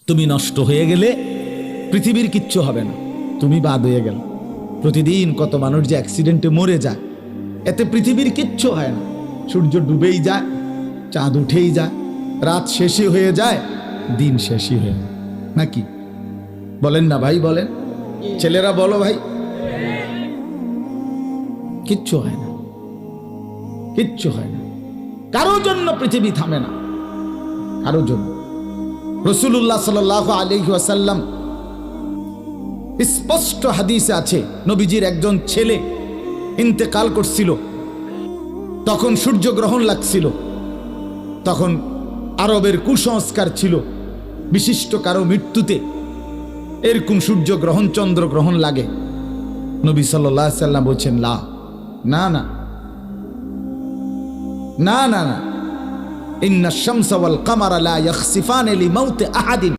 তুমি নষ্ট হয়ে গেলে পৃথিবীর কিচ্ছু হবে না, তুমি বাদ হয়ে গেল। প্রতিদিন কত মানুষ যে অ্যাক্সিডেন্টে মরে যায়, এতে পৃথিবীর কিচ্ছু হয় না। সূর্য ডুবেই যায়, চাঁদ উঠেই যায়, রাত শেষই হয়ে যায়, দিন শেষই হয়ে যায়, নাকি বলেন না ভাই? বলেন ছেলেরা, বলো ভাই। কিচ্ছু হয় না, কিচ্ছু হয় না। কারোর জন্য পৃথিবী থামে না, কারোর জন্য। রাসূলুল্লাহ সাল্লাল্লাহু আলাইহি ওয়াসাল্লাম স্পষ্ট হাদিসে আছে, নবীজির একজন ছেলে ইন্তেকাল করছিল, তখন সূর্যগ্রহণ লাগছিল। তখন আরবের কুসংস্কার ছিল, বিশিষ্ট কারো মৃত্যুতে এরকম সূর্যগ্রহণ চন্দ্রগ্রহণ লাগে। নবী সাল্লাল্লাহু আলাইহি ওয়াসাল্লাম বলছেন, না না না না না না, ইন্নাশ শামসা ওয়াল কামারা লা ইয়াখসিফান লিমাউতি আহাদিন।